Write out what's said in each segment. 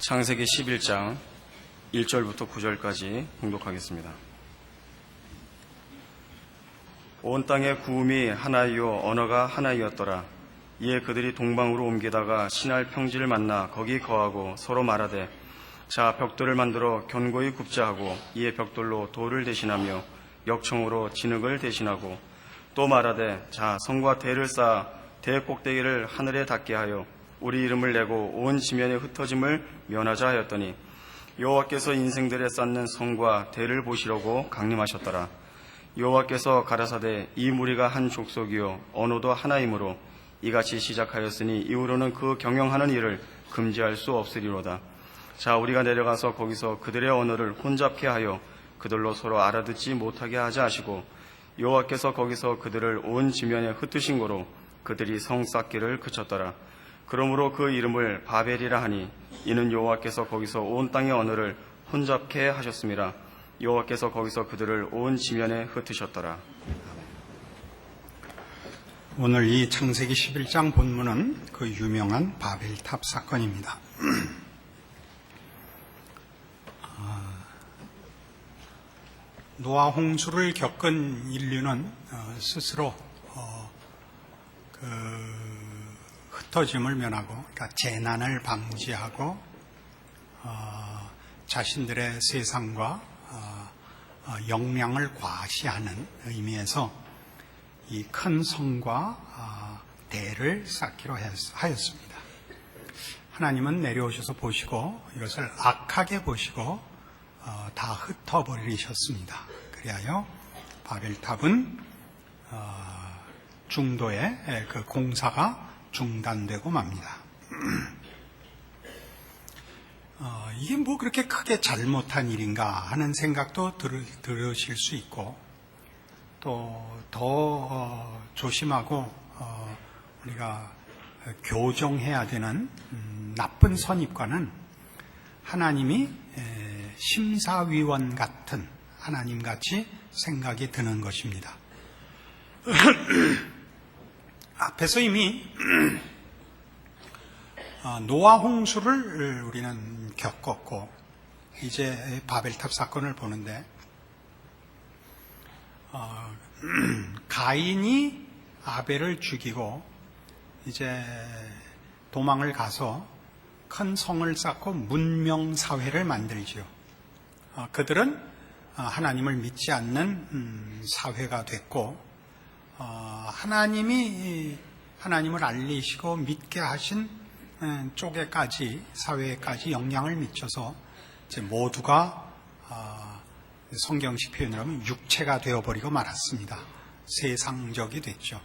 창세기 11장 1절부터 9절까지 봉독하겠습니다. 온 땅의 구음이 하나이요 언어가 하나이었더라. 이에 그들이 동방으로 옮기다가 신할 평지를 만나 거기 거하고 서로 말하되 자 벽돌을 만들어 견고히 굽자 하고 이에 벽돌로 돌을 대신하며 역청으로 진흙을 대신하고 또 말하되 자 성과 대를 쌓아 대 꼭대기를 하늘에 닿게 하여 우리 이름을 내고 온 지면에 흩어짐을 면하자 하였더니 여호와께서 인생들에 쌓는 성과 대를 보시려고 강림하셨더라. 여호와께서 가라사대 이 무리가 한 족속이요 언어도 하나이므로 이같이 시작하였으니 이후로는 그 경영하는 일을 금지할 수 없으리로다. 자 우리가 내려가서 거기서 그들의 언어를 혼잡케 하여 그들로 서로 알아듣지 못하게 하자 하시고 여호와께서 거기서 그들을 온 지면에 흩으신 거로 그들이 성 쌓기를 그쳤더라. 그러므로 그 이름을 바벨이라 하니 이는 여호와께서 거기서 온 땅의 언어를 혼잡케 하셨음이라. 여호와께서 거기서 그들을 온 지면에 흩으셨더라. 오늘 이 창세기 11장 본문은 그 유명한 바벨탑 사건입니다. 노아 홍수를 겪은 인류는 스스로 흩어짐을 면하고, 그러니까 재난을 방지하고 자신들의 세상과 역량을 과시하는 의미에서 이 큰 성과 대를 쌓기로 하였습니다. 하나님은 내려오셔서 보시고 이것을 악하게 보시고 다 흩어버리셨습니다. 그리하여 바벨탑은 중도에 그 공사가 중단되고 맙니다. 이게 뭐 그렇게 크게 잘못한 일인가 하는 생각도 들으실 수 있고, 또 더 조심하고 우리가 교정해야 되는 나쁜 선입관은 하나님이 심사위원 같은 하나님같이 생각이 드는 것입니다. 앞에서 이미 노아 홍수를 우리는 겪었고 이제 바벨탑 사건을 보는데 가인이 아벨을 죽이고 이제 도망을 가서 큰 성을 쌓고 문명사회를 만들죠. 그들은 하나님을 믿지 않는 사회가 됐고 하나님이 하나님을 알리시고 믿게 하신 쪽에까지 사회에까지 영향을 미쳐서 이제 모두가 성경식 표현을 하면 육체가 되어버리고 말았습니다. 세상적이 됐죠.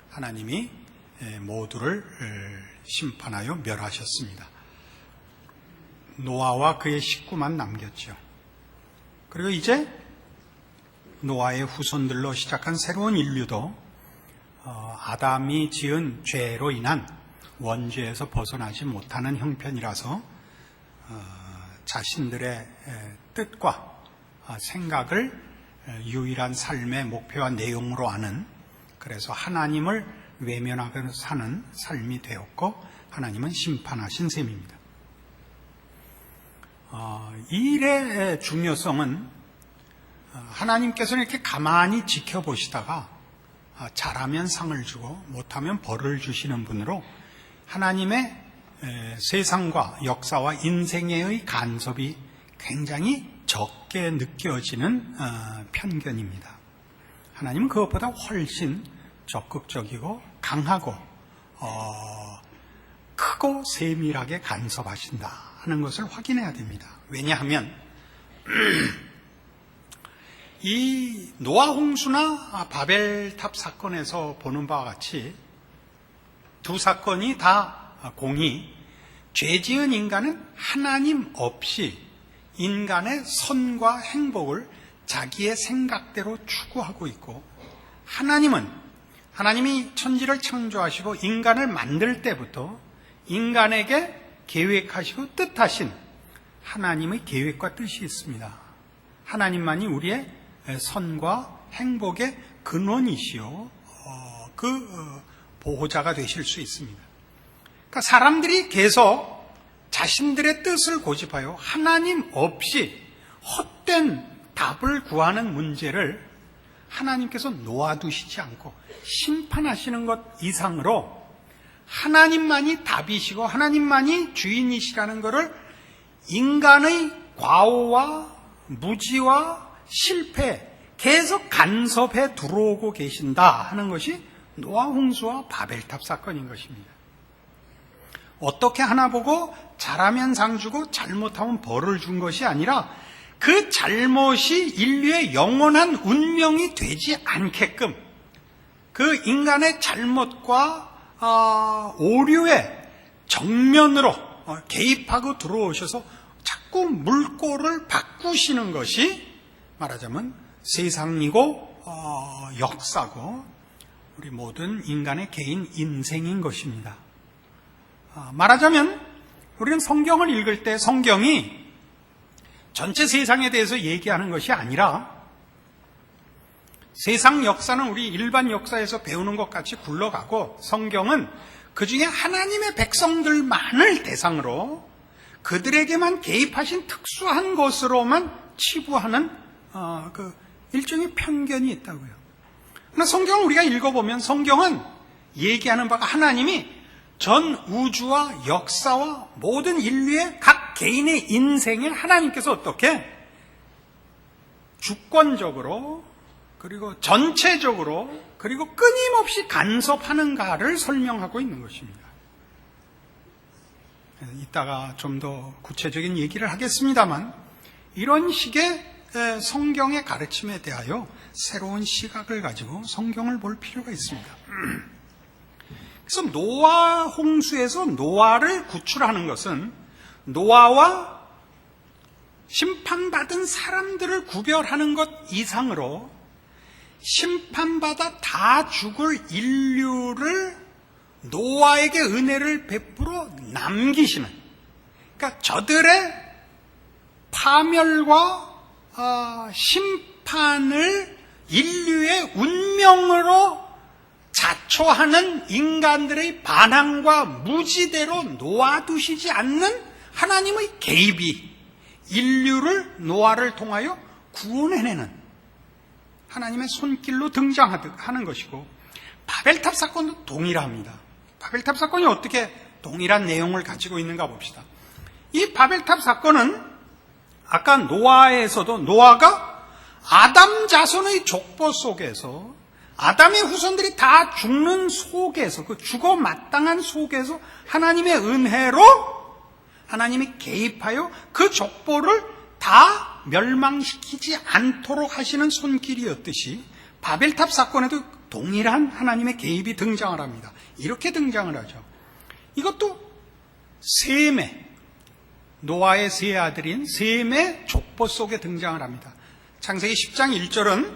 하나님이 모두를 심판하여 멸하셨습니다. 노아와 그의 식구만 남겼죠. 그리고 이제 노아의 후손들로 시작한 새로운 인류도 아담이 지은 죄로 인한 원죄에서 벗어나지 못하는 형편이라서 자신들의 뜻과 생각을 유일한 삶의 목표와 내용으로 아는, 그래서 하나님을 외면하고 사는 삶이 되었고 하나님은 심판하신 셈입니다. 이 일의 중요성은 하나님께서는 이렇게 가만히 지켜보시다가 잘하면 상을 주고 못하면 벌을 주시는 분으로 하나님의 세상과 역사와 인생의 간섭이 굉장히 적게 느껴지는 편견입니다. 하나님은 그것보다 훨씬 적극적이고 강하고 크고 세밀하게 간섭하신다 하는 것을 확인해야 됩니다. 왜냐하면 이 노아 홍수나 바벨탑 사건에서 보는 바와 같이 두 사건이 다 공히 죄 지은 인간은 하나님 없이 인간의 선과 행복을 자기의 생각대로 추구하고 있고, 하나님이 천지를 창조하시고 인간을 만들 때부터 인간에게 계획하시고 뜻하신 하나님의 계획과 뜻이 있습니다. 하나님만이 우리의 선과 행복의 근원이시요 보호자가 되실 수 있습니다. 그러니까 사람들이 계속 자신들의 뜻을 고집하여 하나님 없이 헛된 답을 구하는 문제를 하나님께서 놓아두시지 않고 심판하시는 것 이상으로 하나님만이 답이시고 하나님만이 주인이시라는 것을 인간의 과오와 무지와 실패 계속 간섭해 들어오고 계신다 하는 것이 노아 홍수와 바벨탑 사건인 것입니다. 어떻게 하나 보고 잘하면 상 주고 잘못하면 벌을 준 것이 아니라 그 잘못이 인류의 영원한 운명이 되지 않게끔 그 인간의 잘못과 오류의 정면으로 개입하고 들어오셔서 자꾸 물꼬를 바꾸시는 것이 말하자면 세상이고 역사고 우리 모든 인간의 개인 인생인 것입니다. 말하자면 우리는 성경을 읽을 때 성경이 전체 세상에 대해서 얘기하는 것이 아니라 세상 역사는 우리 일반 역사에서 배우는 것 같이 굴러가고 성경은 그 중에 하나님의 백성들만을 대상으로 그들에게만 개입하신 특수한 것으로만 치부하는 그 일종의 편견이 있다고요. 그러나 성경을 우리가 읽어보면 성경은 얘기하는 바가 하나님이 전 우주와 역사와 모든 인류의 각 개인의 인생에 하나님께서 어떻게 주권적으로 그리고 전체적으로 그리고 끊임없이 간섭하는가를 설명하고 있는 것입니다. 이따가 좀 더 구체적인 얘기를 하겠습니다만 이런 식의 성경의 가르침에 대하여 새로운 시각을 가지고 성경을 볼 필요가 있습니다. 그래서 노아 홍수에서 노아를 구출하는 것은 노아와 심판받은 사람들을 구별하는 것 이상으로 심판받아 다 죽을 인류를 노아에게 은혜를 베풀어 남기시는, 그러니까 저들의 파멸과 심판을 인류의 운명으로 자초하는 인간들의 반항과 무지대로 놓아두시지 않는 하나님의 개입이 인류를 노아를 통하여 구원해내는 하나님의 손길로 등장하는 것이고, 바벨탑 사건도 동일합니다. 바벨탑 사건이 어떻게 동일한 내용을 가지고 있는가 봅시다. 이 바벨탑 사건은 아까 노아에서도 노아가 아담 자손의 족보 속에서 아담의 후손들이 다 죽는 속에서 그 죽어 마땅한 속에서 하나님의 은혜로 하나님이 개입하여 그 족보를 다 멸망시키지 않도록 하시는 손길이었듯이 바벨탑 사건에도 동일한 하나님의 개입이 등장을 합니다. 이렇게 등장을 하죠. 이것도 셈의 노아의 세 아들인 셈의 족보 속에 등장을 합니다. 창세기 10장 1절은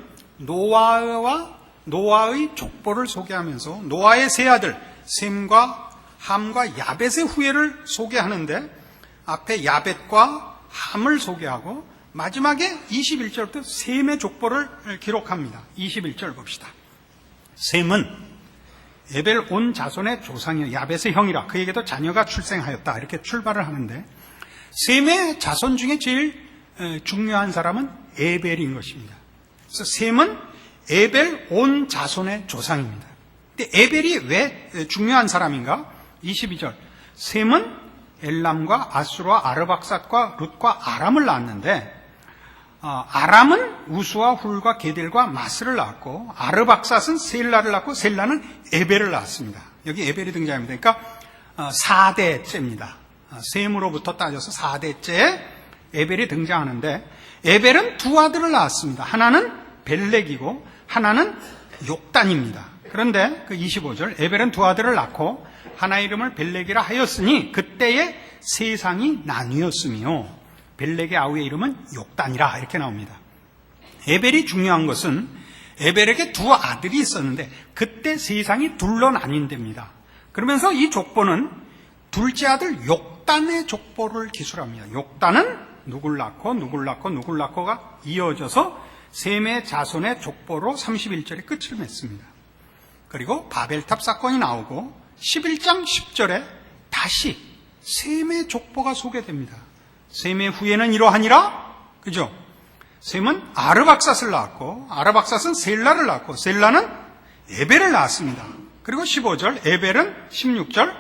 노아의 족보를 소개하면서 노아의 세 아들 셈과 함과 야벳의 후예를 소개하는데 앞에 야벳과 함을 소개하고 마지막에 21절부터 셈의 족보를 기록합니다. 21절 봅시다. 셈은 에벨 온 자손의 조상이요 야벳의 형이라 그에게도 자녀가 출생하였다. 이렇게 출발을 하는데 셈의 자손 중에 제일 중요한 사람은 에벨인 것입니다. 그래서 셈은 에벨 온 자손의 조상입니다. 근데 에벨이 왜 중요한 사람인가? 22절. 셈은 엘람과 아수르와 아르박삿과 룻과 아람을 낳았는데 아람은 우수와 훌과 게델과 마스를 낳았고 아르박삿은 셀라를 낳고 셀라는 에벨을 낳았습니다. 여기 에벨이 등장합니다. 그러니까 4대째입니다. 셈으로부터 따져서 4대째에 에벨이 등장하는데 에벨은 두 아들을 낳았습니다. 하나는 벨렉이고 하나는 욕단입니다. 그런데 그 25절 에벨은 두 아들을 낳고 하나 이름을 벨렉이라 하였으니 그때의 세상이 나뉘었으며 벨렉의 아우의 이름은 욕단이라 이렇게 나옵니다. 에벨이 중요한 것은 에벨에게 두 아들이 있었는데 그때 세상이 둘로 나뉜답니다. 그러면서 이 족보는 둘째 아들 욕단의 족보를 기술합니다. 욕단은 누굴 낳고 누굴 낳고 누굴 낳고가 이어져서 셈의 자손의 족보로 31절에 끝을 맺습니다. 그리고 바벨탑 사건이 나오고 11장 10절에 다시 셈의 족보가 소개됩니다. 셈의 후예는 이러하니라. 그죠? 셈은 아르박삿을 낳았고 아르박삿은 셀라를 낳았고 셀라는 에벨을 낳았습니다. 그리고 15절 에벨은 16절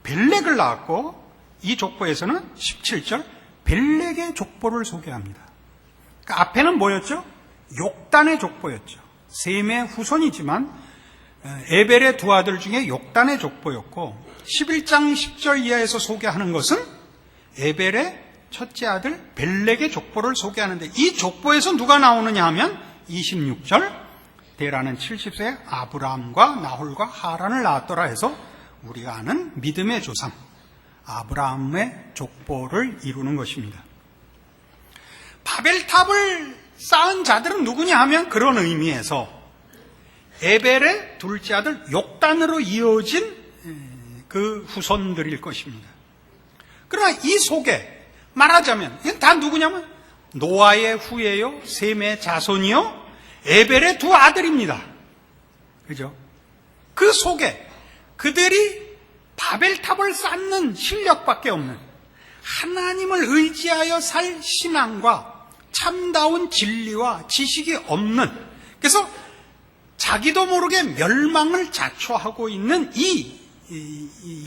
벨렉을 낳았고 이 족보에서는 17절 벨렉의 족보를 소개합니다. 그러니까 앞에는 뭐였죠? 욕단의 족보였죠. 셈의 후손이지만 에벨의 두 아들 중에 욕단의 족보였고 11장 10절 이하에서 소개하는 것은 에벨의 첫째 아들 벨렉의 족보를 소개하는데 이 족보에서 누가 나오느냐 하면 26절 데라는 70세 아브라함과 나홀과 하란을 낳았더라 해서 우리가 아는 믿음의 조상 아브라함의 족보를 이루는 것입니다. 바벨탑을 쌓은 자들은 누구냐 하면 그런 의미에서 에벨의 둘째 아들 욕단으로 이어진 그 후손들일 것입니다. 그러나 이 속에 말하자면 이건 다 누구냐면 노아의 후예요, 셈의 자손이요, 에벨의 두 아들입니다. 그죠? 그 속에 그들이 바벨탑을 쌓는 실력밖에 없는 하나님을 의지하여 살 신앙과 참다운 진리와 지식이 없는, 그래서 자기도 모르게 멸망을 자초하고 있는 이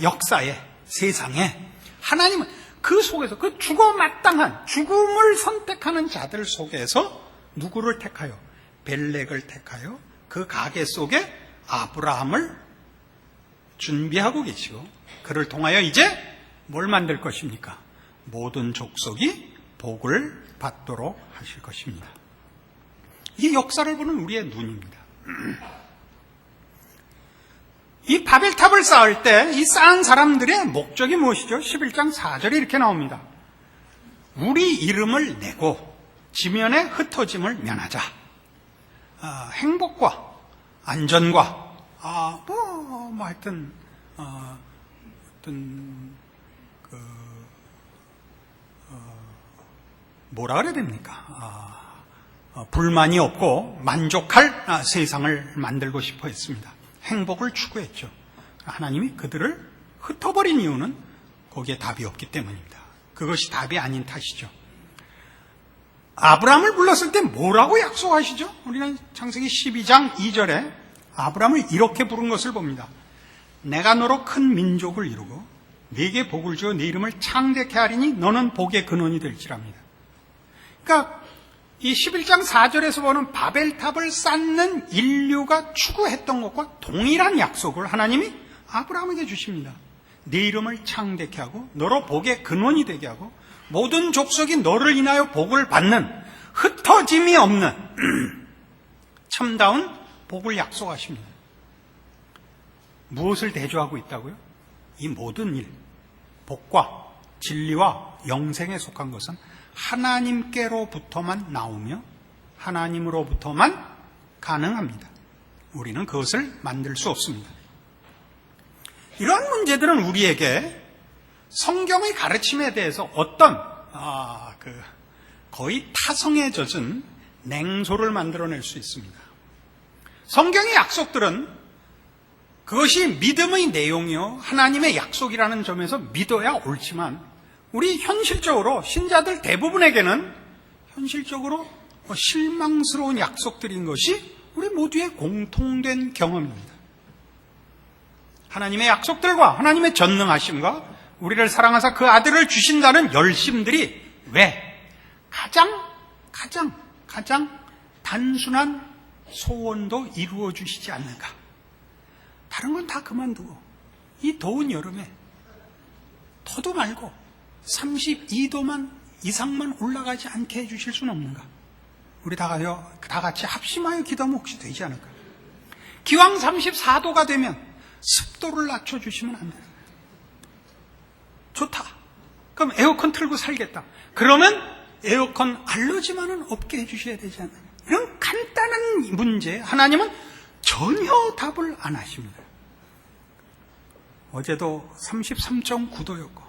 역사에, 세상에 하나님은 그 속에서 그 죽어 마땅한 죽음을 선택하는 자들 속에서 누구를 택하여? 벨렉을 택하여 그 가계 속에 아브라함을 준비하고 계시고 그를 통하여 이제 뭘 만들 것입니까? 모든 족속이 복을 받도록 하실 것입니다. 이 역사를 보는 우리의 눈입니다. 이 바벨탑을 쌓을 때 이 쌓은 사람들의 목적이 무엇이죠? 11장 4절에 이렇게 나옵니다. 우리 이름을 내고 지면에 흩어짐을 면하자. 행복과 안전과 하여튼 뭐라 그래야 됩니까? 불만이 없고 만족할 세상을 만들고 싶어 했습니다. 행복을 추구했죠. 하나님이 그들을 흩어버린 이유는 거기에 답이 없기 때문입니다. 그것이 답이 아닌 탓이죠. 아브라함을 불렀을 때 뭐라고 약속하시죠? 우리는 창세기 12장 2절에 아브라함을 이렇게 부른 것을 봅니다. 내가 너로 큰 민족을 이루고 네게 복을 주어 네 이름을 창대케 하리니 너는 복의 근원이 될지랍니다. 그러니까 이 11장 4절에서 보는 바벨탑을 쌓는 인류가 추구했던 것과 동일한 약속을 하나님이 아브라함에게 주십니다. 네 이름을 창대케 하고 너로 복의 근원이 되게 하고 모든 족속이 너를 인하여 복을 받는 흩어짐이 없는 참다운 복을 약속하십니다. 무엇을 대조하고 있다고요? 이 모든 일, 복과 진리와 영생에 속한 것은 하나님께로부터만 나오며 하나님으로부터만 가능합니다. 우리는 그것을 만들 수 없습니다. 이러한 문제들은 우리에게 성경의 가르침에 대해서 어떤 거의 타성에 젖은 냉소를 만들어낼 수 있습니다. 성경의 약속들은 그것이 믿음의 내용이요 하나님의 약속이라는 점에서 믿어야 옳지만 우리 현실적으로 신자들 대부분에게는 현실적으로 실망스러운 약속들인 것이 우리 모두의 공통된 경험입니다. 하나님의 약속들과 하나님의 전능하심과 우리를 사랑하사 그 아들을 주신다는 열심들이 왜 가장 단순한 소원도 이루어 주시지 않는가? 다른 건 다 그만두고 이 더운 여름에 더도 말고 32도만 이상만 올라가지 않게 해주실 수는 없는가? 우리 다 같이 합심하여 기도하면 혹시 되지 않을까? 기왕 34도가 되면 습도를 낮춰주시면 안 돼요. 좋다. 그럼 에어컨 틀고 살겠다. 그러면 에어컨 알러지만은 없게 해주셔야 되지 않나요? 이런 간단한 문제 하나님은 전혀 답을 안 하십니다. 어제도 33.9도였고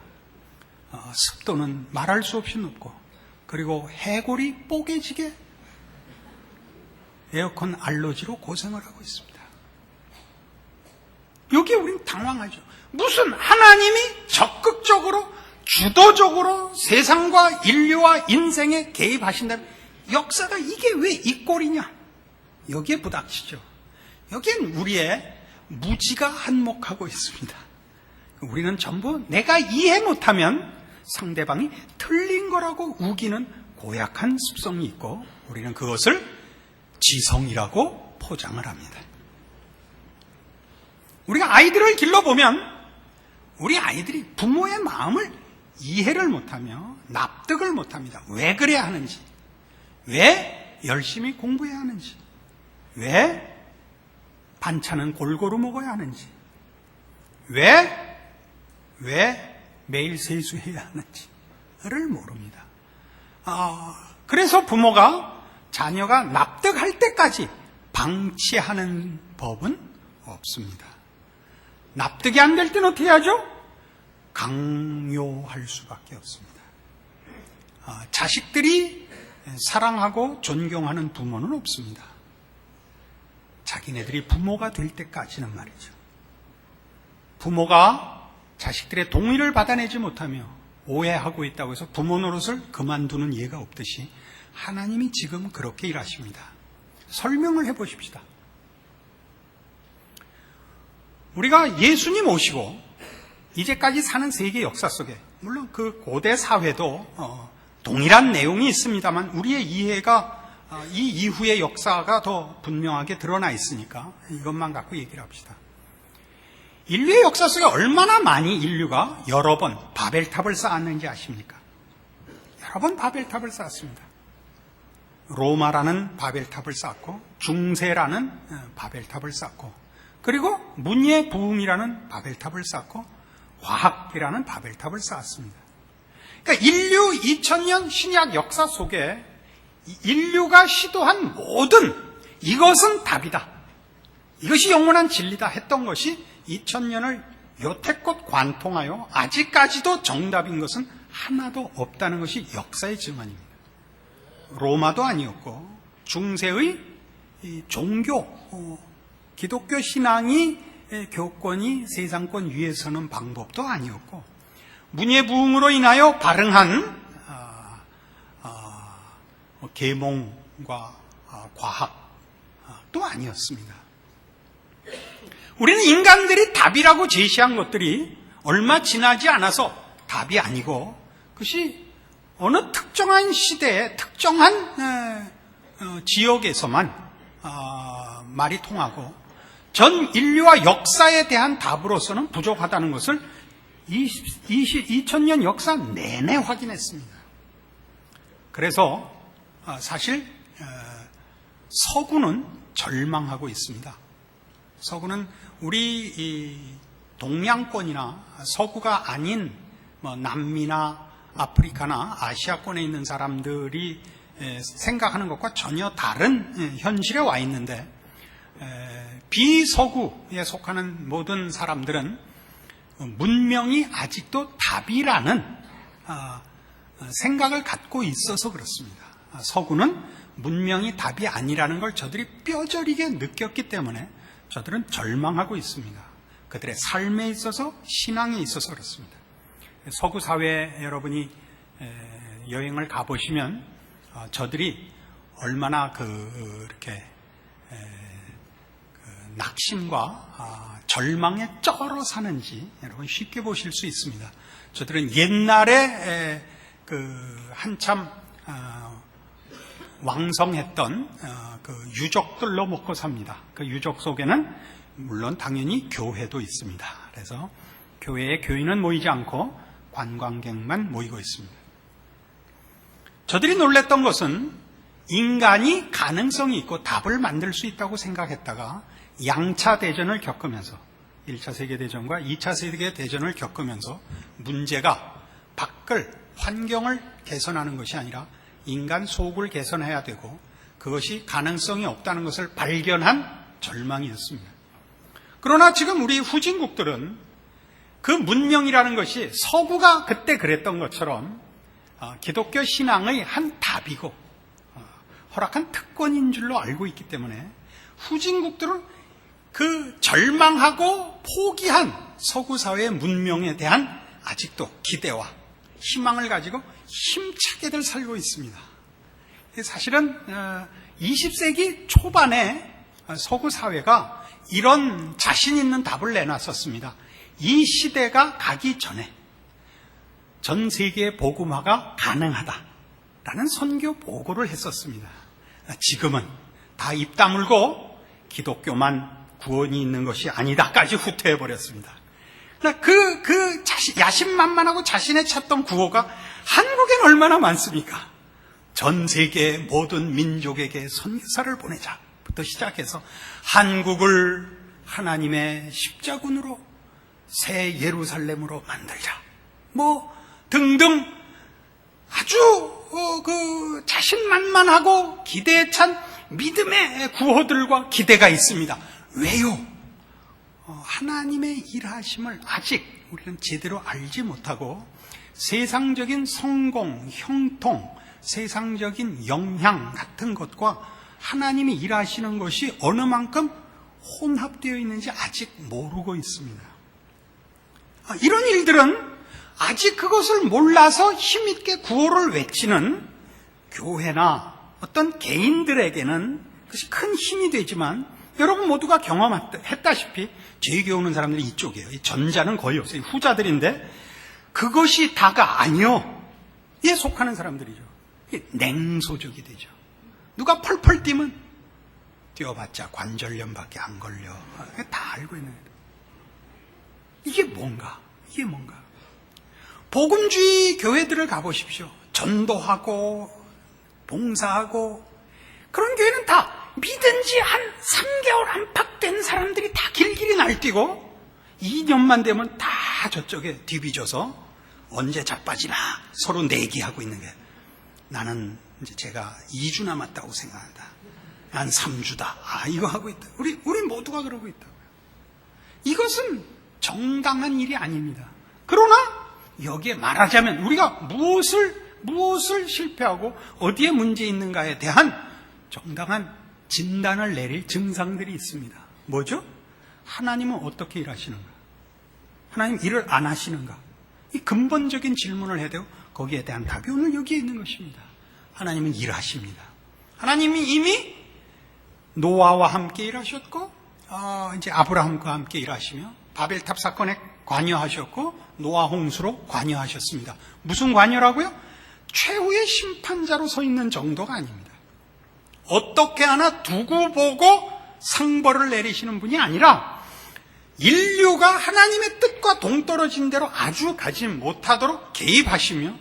습도는 말할 수 없이 높고 그리고 해골이 뽀개지게 에어컨 알러지로 고생을 하고 있습니다. 여기에 우리는 당황하죠. 무슨 하나님이 적극적으로 주도적으로 세상과 인류와 인생에 개입하신다면 역사가 이게 왜 이 꼴이냐? 여기에 부닥치죠. 여기엔 우리의 무지가 한몫하고 있습니다. 우리는 전부 내가 이해 못하면 상대방이 틀린 거라고 우기는 고약한 습성이 있고 우리는 그것을 지성이라고 포장을 합니다. 우리가 아이들을 길러보면 우리 아이들이 부모의 마음을 이해를 못하며 납득을 못합니다. 왜 그래야 하는지, 왜 열심히 공부해야 하는지, 왜 반찬은 골고루 먹어야 하는지, 왜 매일 세수해야 하는지를 모릅니다. 그래서 부모가 자녀가 납득할 때까지 방치하는 법은 없습니다. 납득이 안 될 때는 어떻게 하죠? 강요할 수밖에 없습니다. 자식들이 사랑하고 존경하는 부모는 없습니다. 자기네들이 부모가 될 때까지는 말이죠. 부모가 자식들의 동의를 받아내지 못하며 오해하고 있다고 해서 부모 노릇을 그만두는 예가 없듯이 하나님이 지금 그렇게 일하십니다. 설명을 해보십시다. 우리가 예수님 오시고 이제까지 사는 세계 역사 속에 물론 그 고대 사회도 동일한 내용이 있습니다만 우리의 이해가 이 이후의 역사가 더 분명하게 드러나 있으니까 이것만 갖고 얘기를 합시다. 인류의 역사 속에 얼마나 많이 인류가 여러 번 바벨탑을 쌓았는지 아십니까? 여러 번 바벨탑을 쌓았습니다. 로마라는 바벨탑을 쌓고 중세라는 바벨탑을 쌓고 그리고 문예부흥이라는 바벨탑을 쌓고 과학이라는 바벨탑을 쌓았습니다. 그러니까 인류 2000년 신약 역사 속에 인류가 시도한 모든 이것은 답이다. 이것이 영원한 진리다 했던 것이 2000년을 여태껏 관통하여 아직까지도 정답인 것은 하나도 없다는 것이 역사의 증언입니다. 로마도 아니었고 중세의 종교, 기독교 신앙이 교권이 세상권 위에 서는 방법도 아니었고 문예부흥으로 인하여 발흥한 계몽과 과학도 아니었습니다. 우리는 인간들이 답이라고 제시한 것들이 얼마 지나지 않아서 답이 아니고 그것이 어느 특정한 시대에 특정한 지역에서만 말이 통하고 전 인류와 역사에 대한 답으로서는 부족하다는 것을 2000년 역사 내내 확인했습니다. 그래서 사실 서구는 절망하고 있습니다. 서구는 우리 이 동양권이나 서구가 아닌 남미나 아프리카나 아시아권에 있는 사람들이 생각하는 것과 전혀 다른 현실에 와 있는데 비서구에 속하는 모든 사람들은 문명이 아직도 답이라는 생각을 갖고 있어서 그렇습니다. 서구는 문명이 답이 아니라는 걸 저들이 뼈저리게 느꼈기 때문에 저들은 절망하고 있습니다. 그들의 삶에 있어서 신앙에 있어서 그렇습니다. 서구 사회에 여러분이 여행을 가보시면 저들이 얼마나 이렇게 낙심과 절망에 쩔어 사는지 여러분 쉽게 보실 수 있습니다. 저들은 옛날에 한참 왕성했던 유족들로 먹고 삽니다. 그 유족 속에는 물론 당연히 교회도 있습니다. 그래서 교회에 교인은 모이지 않고 관광객만 모이고 있습니다. 저들이 놀랬던 것은 인간이 가능성이 있고 답을 만들 수 있다고 생각했다가 양차 대전을 겪으면서 1차 세계대전과 2차 세계대전을 겪으면서 문제가 밖을 환경을 개선하는 것이 아니라 인간 속을 개선해야 되고 그것이 가능성이 없다는 것을 발견한 절망이었습니다. 그러나 지금 우리 후진국들은 그 문명이라는 것이 서구가 그때 그랬던 것처럼 기독교 신앙의 한 답이고 허락한 특권인 줄로 알고 있기 때문에 후진국들은 그 절망하고 포기한 서구 사회의 문명에 대한 아직도 기대와 희망을 가지고 힘차게들 살고 있습니다. 사실은 20세기 초반에 서구 사회가 이런 자신 있는 답을 내놨었습니다. 이 시대가 가기 전에 전 세계 복음화가 가능하다라는 선교 보고를 했었습니다. 지금은 다 입 다물고 기독교만 구원이 있는 것이 아니다까지 후퇴해버렸습니다. 야심만만하고 자신의 찾던 구호가 한국엔 얼마나 많습니까? 전 세계 모든 민족에게 선교사를 보내자부터 시작해서 한국을 하나님의 십자군으로 새 예루살렘으로 만들자 등등 아주 자신만만하고 기대에 찬 믿음의 구호들과 기대가 있습니다. 왜요? 하나님의 일하심을 아직 우리는 제대로 알지 못하고 세상적인 성공, 형통, 세상적인 영향 같은 것과 하나님이 일하시는 것이 어느 만큼 혼합되어 있는지 아직 모르고 있습니다. 이런 일들은 아직 그것을 몰라서 힘있게 구호를 외치는 교회나 어떤 개인들에게는 그것이 큰 힘이 되지만 여러분 모두가 경험했다시피 죄 오는 사람들이 이쪽이에요. 이 전자는 거의 없어요. 후자들인데 그것이 다가 아니요. 에 속하는 사람들이죠. 냉소적이 되죠. 누가 펄펄 뛰면 뛰어봤자 관절염밖에 안 걸려. 다 알고 있는 거예요. 이게 뭔가? 복음주의 교회들을 가보십시오. 전도하고 봉사하고 그런 교회는 다 믿은 지 한 3개월 안팎된 사람들이 다 길길이 날뛰고 2년만 되면 다 저쪽에 뒤비져서 언제 자빠지나 서로 내기하고 있는 게 나는 이제 제가 2주 남았다고 생각한다. 난 3주다. 이거 하고 있다. 우리 모두가 그러고 있다고요. 이것은 정당한 일이 아닙니다. 그러나 여기에 말하자면 우리가 무엇을 실패하고 어디에 문제 있는가에 대한 정당한 진단을 내릴 증상들이 있습니다. 뭐죠? 하나님은 어떻게 일하시는가? 하나님 일을 안 하시는가? 이 근본적인 질문을 해야 되고 거기에 대한 답이 오늘 여기에 있는 것입니다. 하나님은 일하십니다. 하나님이 이미 노아와 함께 일하셨고 이제 아브라함과 함께 일하시며 바벨탑 사건에 관여하셨고 노아 홍수로 관여하셨습니다. 무슨 관여라고요? 최후의 심판자로 서 있는 정도가 아닙니다. 어떻게 하나 두고 보고 상벌을 내리시는 분이 아니라 인류가 하나님의 뜻과 동떨어진 대로 아주 가지 못하도록 개입하시며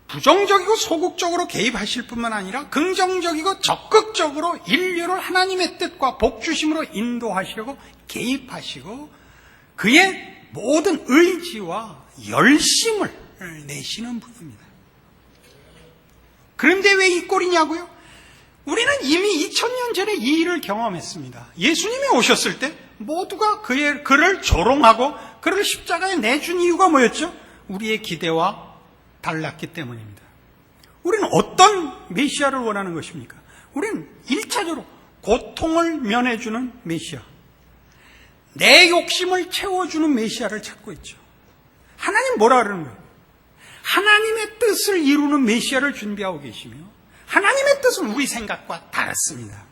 부정적이고 소극적으로 개입하실 뿐만 아니라 긍정적이고 적극적으로 인류를 하나님의 뜻과 복주심으로 인도하시려고 개입하시고 그의 모든 의지와 열심을 내시는 분입니다. 그런데 왜 이 꼴이냐고요? 우리는 이미 2000년 전에 이 일을 경험했습니다. 예수님이 오셨을 때 모두가 그를 조롱하고 그를 십자가에 내준 이유가 뭐였죠? 우리의 기대와 달랐기 때문입니다. 우리는 어떤 메시아를 원하는 것입니까? 우리는 1차적으로 고통을 면해주는 메시아, 내 욕심을 채워주는 메시아를 찾고 있죠. 하나님 뭐라 그러는 거예요? 하나님의 뜻을 이루는 메시아를 준비하고 계시며 하나님의 뜻은 우리 생각과 다릅니다.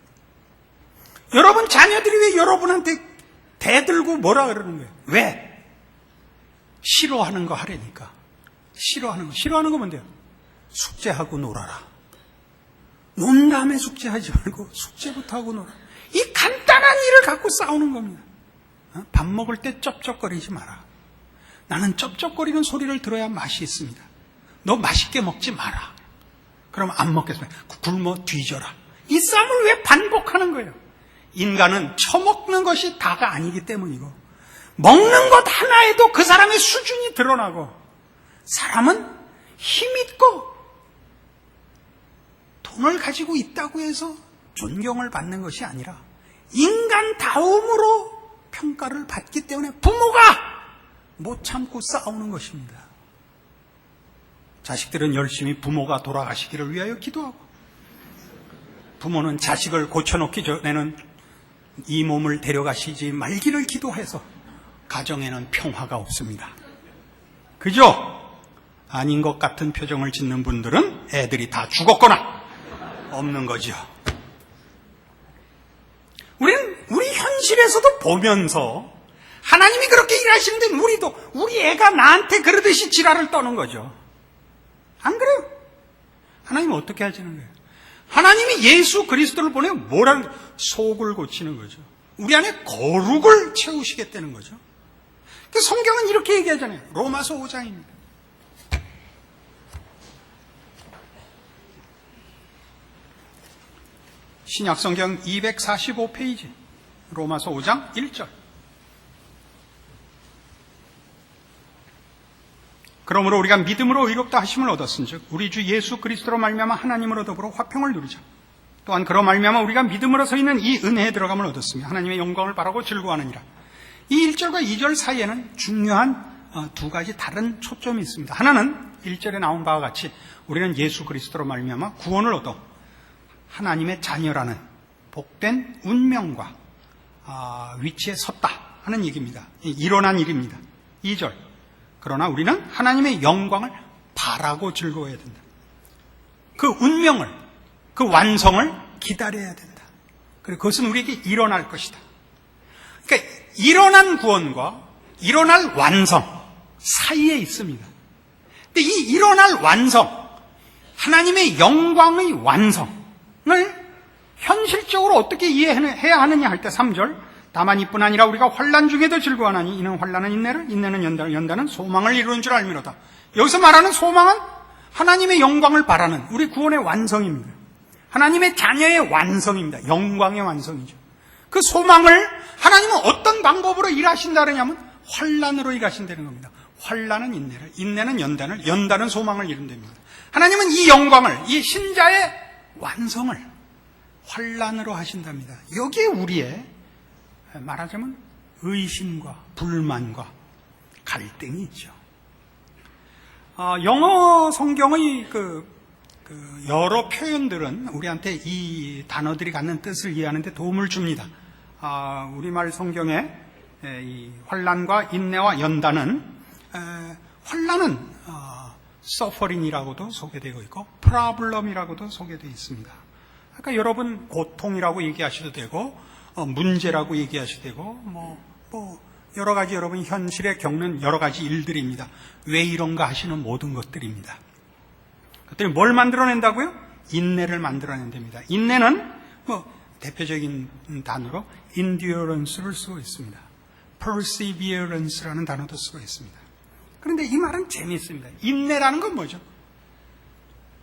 여러분 자녀들이 왜 여러분한테 대들고 뭐라 그러는 거예요? 왜? 싫어하는 거 하려니까. 싫어하는 거 뭔데요? 숙제하고 놀아라. 논 다음에 숙제하지 말고 숙제부터 하고 놀아. 이 간단한 일을 갖고 싸우는 겁니다. 밥 먹을 때 쩝쩝거리지 마라. 나는 쩝쩝거리는 소리를 들어야 맛이 있습니다. 너 맛있게 먹지 마라. 그러면 안 먹겠습니다. 굶어 뒤져라. 이 싸움을 왜 반복하는 거예요? 인간은 처먹는 것이 다가 아니기 때문이고 먹는 것 하나에도 그 사람의 수준이 드러나고 사람은 힘있고 돈을 가지고 있다고 해서 존경을 받는 것이 아니라 인간다움으로 평가를 받기 때문에 부모가 못 참고 싸우는 것입니다. 자식들은 열심히 부모가 돌아가시기를 위하여 기도하고 부모는 자식을 고쳐놓기 전에는 이 몸을 데려가시지 말기를 기도해서 가정에는 평화가 없습니다. 그죠? 아닌 것 같은 표정을 짓는 분들은 애들이 다 죽었거나 없는 거죠. 우리 현실에서도 보면서 하나님이 그렇게 일하시는데 우리 애가 나한테 그러듯이 지랄을 떠는 거죠. 안 그래요? 하나님은 어떻게 하시는 거예요? 하나님이 예수 그리스도를 보내 뭐라는 거예요? 속을 고치는 거죠. 우리 안에 거룩을 채우시겠다는 거죠. 성경은 이렇게 얘기하잖아요. 로마서 5장입니다. 신약성경 245페이지 로마서 5장 1절. 그러므로 우리가 믿음으로 의롭다 하심을 얻었은즉 우리 주 예수 그리스도로 말미암아 하나님으로 더불어 화평을 누리자. 또한 그로 말미암아 우리가 믿음으로서 있는 이 은혜에 들어감을 얻었으며 하나님의 영광을 바라고 즐거워하느니라. 이 1절과 2절 사이에는 중요한 두 가지 다른 초점이 있습니다. 하나는 1절에 나온 바와 같이 우리는 예수 그리스도로 말미암아 구원을 얻어 하나님의 자녀라는 복된 운명과 위치에 섰다 하는 얘기입니다. 일어난 일입니다. 2절. 그러나 우리는 하나님의 영광을 바라고 즐거워해야 된다. 그 운명을, 그 완성을 기다려야 된다. 그리고 그것은 우리에게 일어날 것이다. 그러니까 일어난 구원과 일어날 완성 사이에 있습니다. 근데 이 일어날 완성, 하나님의 영광의 완성을 현실적으로 어떻게 이해해야 하느냐 할 때 3절. 다만 이뿐 아니라 우리가 환난 중에도 즐거워하나니 이는 환난은 인내를, 인내는 연단을, 연단은 소망을 이루는 줄 알미로다. 여기서 말하는 소망은 하나님의 영광을 바라는 우리 구원의 완성입니다. 하나님의 자녀의 완성입니다. 영광의 완성이죠. 그 소망을 하나님은 어떤 방법으로 일하신다 그러냐면 환난으로 일하신다는 겁니다. 환난은 인내를, 인내는 연단을, 연단은 소망을 이룬답니다. 하나님은 이 영광을, 이 신자의 완성을 환난으로 하신답니다. 여기에 우리의 말하자면 의심과 불만과 갈등이 있죠. 영어 성경의 여러 표현들은 우리한테 이 단어들이 갖는 뜻을 이해하는 데 도움을 줍니다. 우리말 성경에 이 환난과 인내와 연단은 환난은 suffering이라고도 소개되고 있고 problem이라고도 소개되어 있습니다. 그러니까 여러분 고통이라고 얘기하셔도 되고 문제라고 얘기하셔도 되고 여러 가지 여러분 현실에 겪는 여러 가지 일들입니다. 왜 이런가 하시는 모든 것들입니다. 그것들이 뭘 만들어낸다고요? 인내를 만들어낸답니다. 인내는 대표적인 단어로 endurance를 쓰고 있습니다. perseverance라는 단어도 쓰고 있습니다. 그런데 이 말은 재미있습니다. 인내라는 건 뭐죠?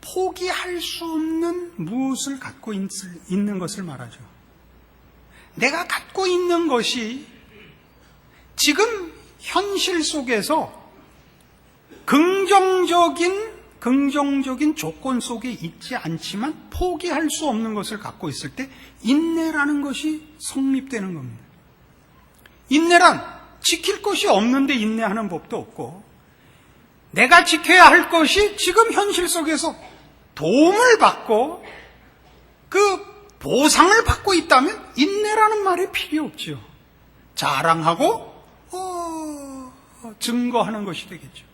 포기할 수 없는 무엇을 갖고 있는 것을 말하죠. 내가 갖고 있는 것이 지금 현실 속에서 긍정적인 조건 속에 있지 않지만 포기할 수 없는 것을 갖고 있을 때 인내라는 것이 성립되는 겁니다. 인내란 지킬 것이 없는데 인내하는 법도 없고 내가 지켜야 할 것이 지금 현실 속에서 도움을 받고 그 보상을 받고 있다면 인내라는 말이 필요 없죠. 자랑하고 증거하는 것이 되겠죠.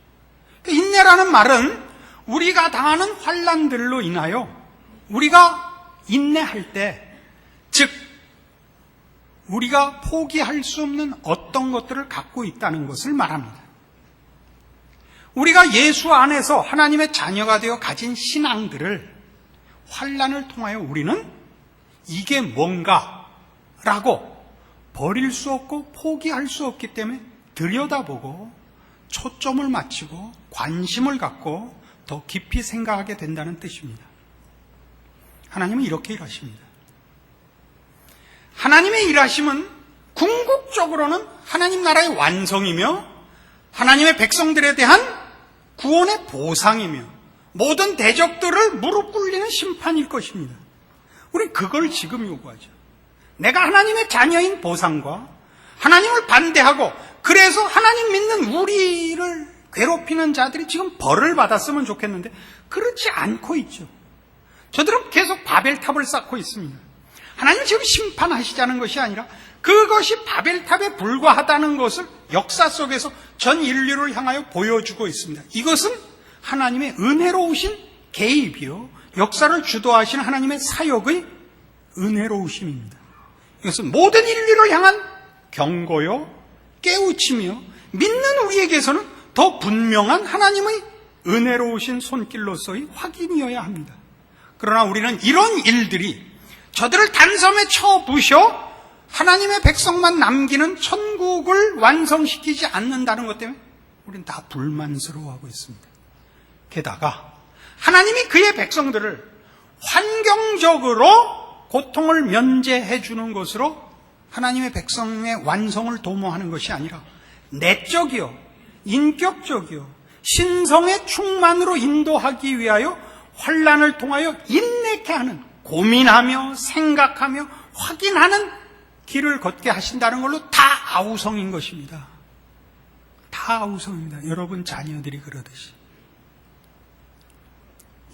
인내라는 말은 우리가 당하는 환난들로 인하여 우리가 인내할 때, 즉 우리가 포기할 수 없는 어떤 것들을 갖고 있다는 것을 말합니다. 우리가 예수 안에서 하나님의 자녀가 되어 가진 신앙들을 환난을 통하여 우리는 이게 뭔가라고 버릴 수 없고 포기할 수 없기 때문에 들여다보고 초점을 맞추고 관심을 갖고 더 깊이 생각하게 된다는 뜻입니다. 하나님은 이렇게 일하십니다. 하나님의 일하심은 궁극적으로는 하나님 나라의 완성이며 하나님의 백성들에 대한 구원의 보상이며 모든 대적들을 무릎 꿇리는 심판일 것입니다. 우리 그걸 지금 요구하죠. 내가 하나님의 자녀인 보상과 하나님을 반대하고 그래서 하나님 믿는 우리를 괴롭히는 자들이 지금 벌을 받았으면 좋겠는데 그렇지 않고 있죠. 저들은 계속 바벨탑을 쌓고 있습니다. 하나님 지금 심판하시자는 것이 아니라 그것이 바벨탑에 불과하다는 것을 역사 속에서 전 인류를 향하여 보여주고 있습니다. 이것은 하나님의 은혜로우신 개입이요, 역사를 주도하시는 하나님의 사역의 은혜로우심입니다. 이것은 모든 인류를 향한 경고요, 깨우침이요, 믿는 우리에게서는 더 분명한 하나님의 은혜로우신 손길로서의 확인이어야 합니다. 그러나 우리는 이런 일들이 저들을 단섬에 쳐부셔 하나님의 백성만 남기는 천국을 완성시키지 않는다는 것 때문에 우리는 다 불만스러워하고 있습니다. 게다가 하나님이 그의 백성들을 환경적으로 고통을 면제해 주는 것으로 하나님의 백성의 완성을 도모하는 것이 아니라 내적이요, 인격적이요, 신성의 충만으로 인도하기 위하여 환난을 통하여 인내케 하는, 고민하며 생각하며 확인하는 길을 걷게 하신다는 걸로 다 아우성인 것입니다. 다 아우성입니다. 여러분 자녀들이 그러듯이.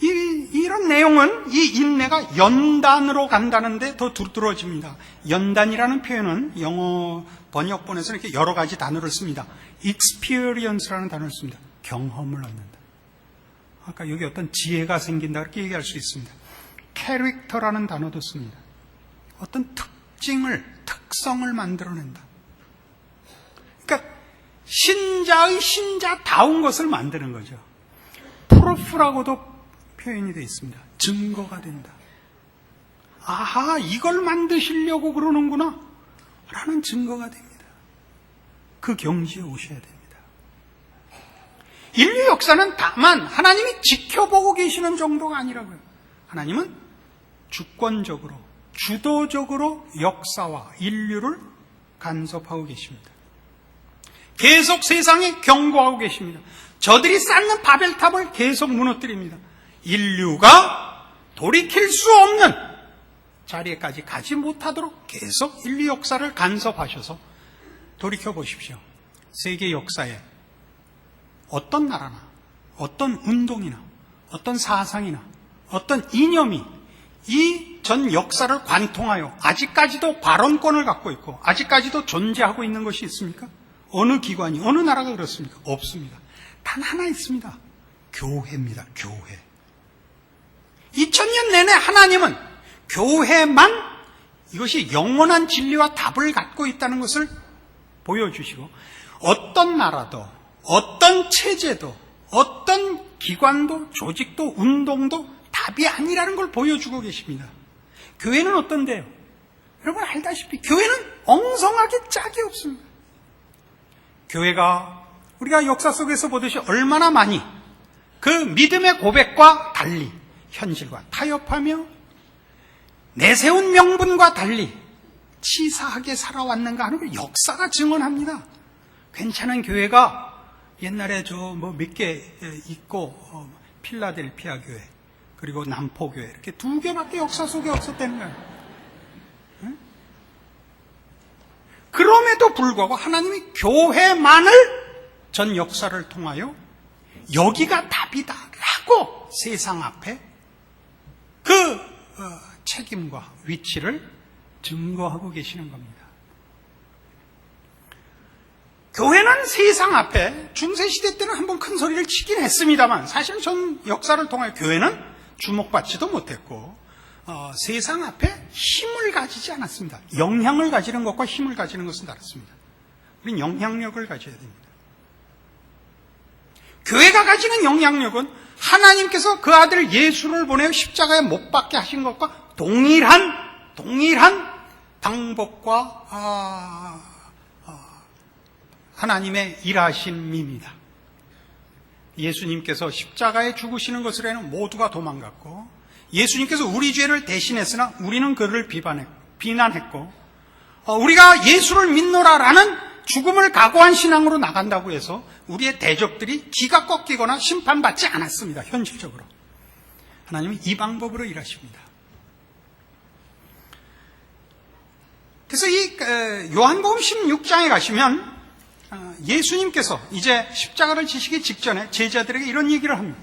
이런 내용은 이 인내가 연단으로 간다는데 더 두드러집니다. 연단이라는 표현은 영어 번역본에서 이렇게 여러 가지 단어를 씁니다. experience라는 단어를 씁니다. 경험을 얻는다. 아까 여기 어떤 지혜가 생긴다 이렇게 얘기할 수 있습니다. character라는 단어도 씁니다. 어떤 특성을 만들어낸다. 그러니까 신자의 신자다운 것을 만드는 거죠. 프로프라고도 표현이 되어 있습니다. 증거가 된다. 아하, 이걸 만드시려고 그러는구나 라는 증거가 됩니다. 그 경지에 오셔야 됩니다. 인류 역사는 다만 하나님이 지켜보고 계시는 정도가 아니라고요. 하나님은 주권적으로, 주도적으로 역사와 인류를 간섭하고 계십니다. 계속 세상에 경고하고 계십니다. 저들이 쌓는 바벨탑을 계속 무너뜨립니다. 인류가 돌이킬 수 없는 자리에까지 가지 못하도록 계속 인류 역사를 간섭하셔서 돌이켜보십시오. 세계 역사에 어떤 나라나 어떤 운동이나 어떤 사상이나 어떤 이념이 이 전 역사를 관통하여 아직까지도 발언권을 갖고 있고 아직까지도 존재하고 있는 것이 있습니까? 어느 기관이, 어느 나라가 그렇습니까? 없습니다. 단 하나 있습니다. 교회입니다. 교회. 2000년 내내 하나님은 교회만 이것이 영원한 진리와 답을 갖고 있다는 것을 보여주시고 어떤 나라도 어떤 체제도 어떤 기관도 조직도 운동도 답이 아니라는 걸 보여주고 계십니다. 교회는 어떤데요? 여러분 알다시피 교회는 엉성하게 짝이 없습니다. 교회가 우리가 역사 속에서 보듯이 얼마나 많이 그 믿음의 고백과 달리 현실과 타협하며 내세운 명분과 달리 치사하게 살아왔는가 하는 걸 역사가 증언합니다. 괜찮은 교회가 옛날에 몇 개 있고 필라델피아 교회 그리고 남포교회 이렇게 2개밖에 역사 속에 없었다는 거예요. 응? 그럼에도 불구하고 하나님이 교회만을 전 역사를 통하여 여기가 답이다라고 세상 앞에 그 책임과 위치를 증거하고 계시는 겁니다. 교회는 세상 앞에 중세시대 때는 한번 큰 소리를 치긴 했습니다만 사실은 전 역사를 통하여 교회는 주목받지도 못했고 세상 앞에 힘을 가지지 않았습니다. 영향을 가지는 것과 힘을 가지는 것은 다릅니다. 우리는 영향력을 가져야 됩니다. 교회가 가지는 영향력은 하나님께서 그 아들 예수를 보내어 십자가에 못 박게 하신 것과 동일한 방법과 하나님의 일하심입니다. 예수님께서 십자가에 죽으시는 것을 해는 모두가 도망갔고 예수님께서 우리 죄를 대신했으나 우리는 그를 비난했고 우리가 예수를 믿노라라는 죽음을 각오한 신앙으로 나간다고 해서 우리의 대적들이 기가 꺾이거나 심판받지 않았습니다. 현실적으로. 하나님은 이 방법으로 일하십니다. 그래서 이 요한복음 16장에 가시면 예수님께서 이제 십자가를 지시기 직전에 제자들에게 이런 얘기를 합니다.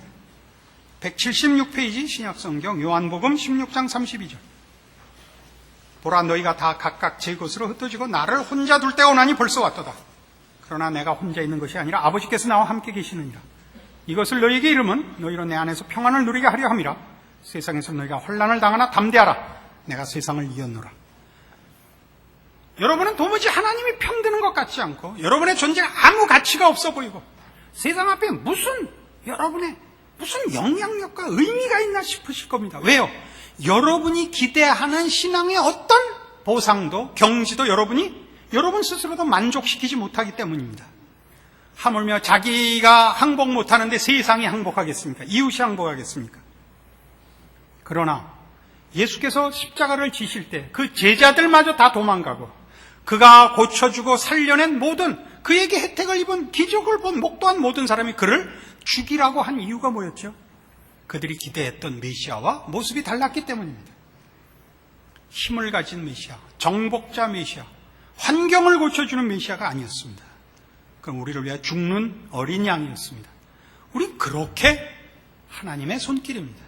176페이지 신약성경 요한복음 16장 32절. 보라 너희가 다 각각 제 것으로 흩어지고 나를 혼자 둘 때가 오나니 벌써 왔도다. 그러나 내가 혼자 있는 것이 아니라 아버지께서 나와 함께 계시느니라. 이것을 너희에게 이르면 너희로 내 안에서 평안을 누리게 하려 함이라. 세상에서 너희가 혼란을 당하나 담대하라. 내가 세상을 이겼노라. 여러분은 도무지 하나님이 편드는 것 같지 않고 여러분의 존재가 아무 가치가 없어 보이고 세상 앞에 여러분의 무슨 영향력과 의미가 있나 싶으실 겁니다. 왜요? 여러분이 기대하는 신앙의 어떤 보상도 경지도 여러분 스스로도 만족시키지 못하기 때문입니다. 하물며 자기가 항복 못하는데 세상이 항복하겠습니까? 이웃이 항복하겠습니까? 그러나 예수께서 십자가를 지실 때 그 제자들마저 다 도망가고 그가 고쳐주고 살려낸 모든 그에게 혜택을 입은 기적을 본 목도한 모든 사람이 그를 죽이라고 한 이유가 뭐였죠? 그들이 기대했던 메시아와 모습이 달랐기 때문입니다. 힘을 가진 메시아, 정복자 메시아, 환경을 고쳐주는 메시아가 아니었습니다. 그럼 우리를 위해 죽는 어린 양이었습니다. 우린 그렇게 하나님의 손길입니다.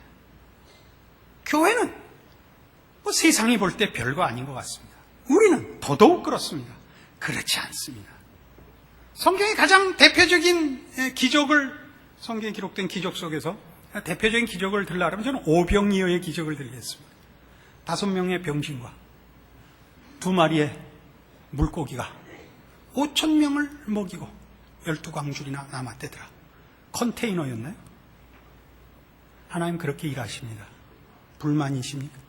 교회는 세상이 볼 때 별거 아닌 것 같습니다. 우리는 더더욱 그렇습니다. 그렇지 않습니다. 성경의 가장 대표적인 기적을, 성경에 기록된 기적 속에서 대표적인 기적을 들라면 저는 오병이어의 기적을 들겠습니다. 5명의 병신과 2마리의 물고기가 5,000명을 먹이고 12광줄이나 남았대더라. 컨테이너였나요? 하나님 그렇게 일하십니다. 불만이십니까?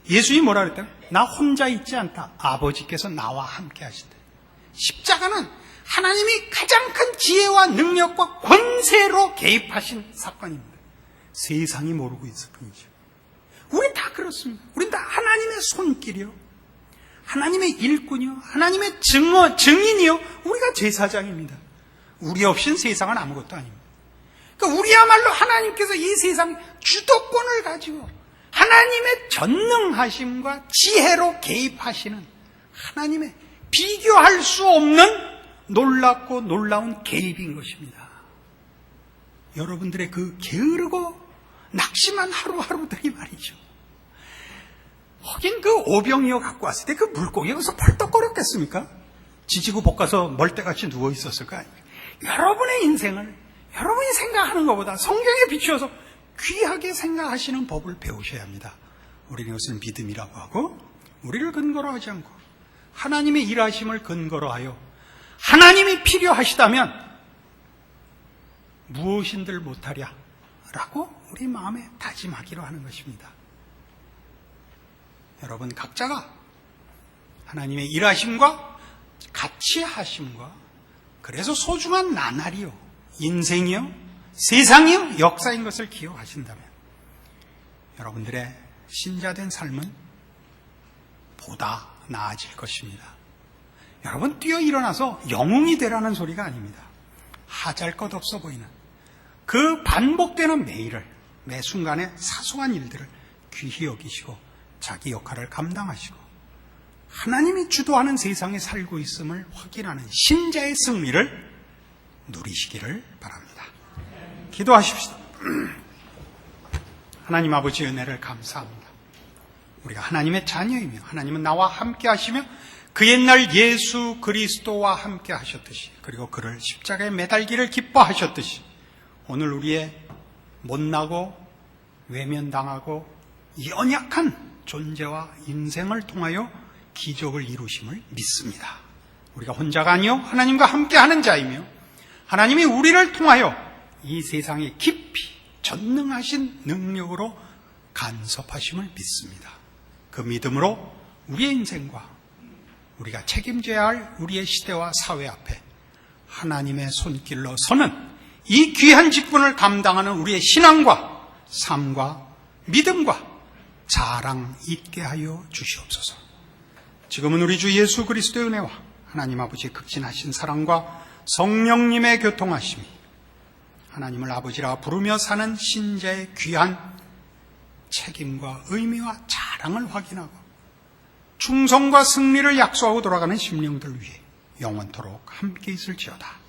예수님이 뭐라 그랬다면 나 혼자 있지 않다. 아버지께서 나와 함께 하신다. 십자가는 하나님이 가장 큰 지혜와 능력과 권세로 개입하신 사건입니다. 세상이 모르고 있을 뿐이죠. 우린 다 그렇습니다. 우린 다 하나님의 손길이요, 하나님의 일꾼이요, 하나님의 증인이요, 우리가 제사장입니다. 우리 없인 세상은 아무것도 아닙니다. 그러니까 우리야말로 하나님께서 이 세상 주도권을 가지고 하나님의 전능하심과 지혜로 개입하시는 하나님의 비교할 수 없는 놀랍고 놀라운 개입인 것입니다. 여러분들의 그 게으르고 낙심한 하루하루들이 말이죠. 하긴 그 오병이어 갖고 왔을 때 그 물고기가 여기서 펄떡거렸겠습니까? 지지고 볶아서 멀때같이 누워 있었을 거 아니에요. 여러분의 인생을 여러분이 생각하는 것보다 성경에 비추어서 귀하게 생각하시는 법을 배우셔야 합니다. 우리는 이것을 믿음이라고 하고 우리를 근거로 하지 않고 하나님의 일하심을 근거로 하여 하나님이 필요하시다면 무엇인들 못하랴 라고 우리 마음에 다짐하기로 하는 것입니다. 여러분 각자가 하나님의 일하심과 같이 하심과 그래서 소중한 나날이요, 인생이요, 세상이요, 역사인 것을 기억하신다면 여러분들의 신자된 삶은 보다 나아질 것입니다. 여러분 뛰어 일어나서 영웅이 되라는 소리가 아닙니다. 하잘것없어 보이는 그 반복되는 매일을, 매 순간의 사소한 일들을 귀히 여기시고 자기 역할을 감당하시고 하나님이 주도하는 세상에 살고 있음을 확인하는 신자의 승리를 누리시기를 바랍니다. 기도하십시다. 하나님 아버지 은혜를 감사합니다. 우리가 하나님의 자녀이며 하나님은 나와 함께 하시며 그 옛날 예수 그리스도와 함께 하셨듯이 그리고 그를 십자가에 매달기를 기뻐하셨듯이 오늘 우리의 못나고 외면당하고 연약한 존재와 인생을 통하여 기적을 이루심을 믿습니다. 우리가 혼자가 아니요 하나님과 함께하는 자이며 하나님이 우리를 통하여 이 세상에 깊이 전능하신 능력으로 간섭하심을 믿습니다. 그 믿음으로 우리의 인생과 우리가 책임져야 할 우리의 시대와 사회 앞에 하나님의 손길로 서는 이 귀한 직분을 감당하는 우리의 신앙과 삶과 믿음과 자랑 있게 하여 주시옵소서. 지금은 우리 주 예수 그리스도의 은혜와 하나님 아버지의 극진하신 사랑과 성령님의 교통하심이 하나님을 아버지라 부르며 사는 신자의 귀한 책임과 의미와 자랑을 확인하고 충성과 승리를 약속하고 돌아가는 심령들 위해 영원토록 함께 있을지어다.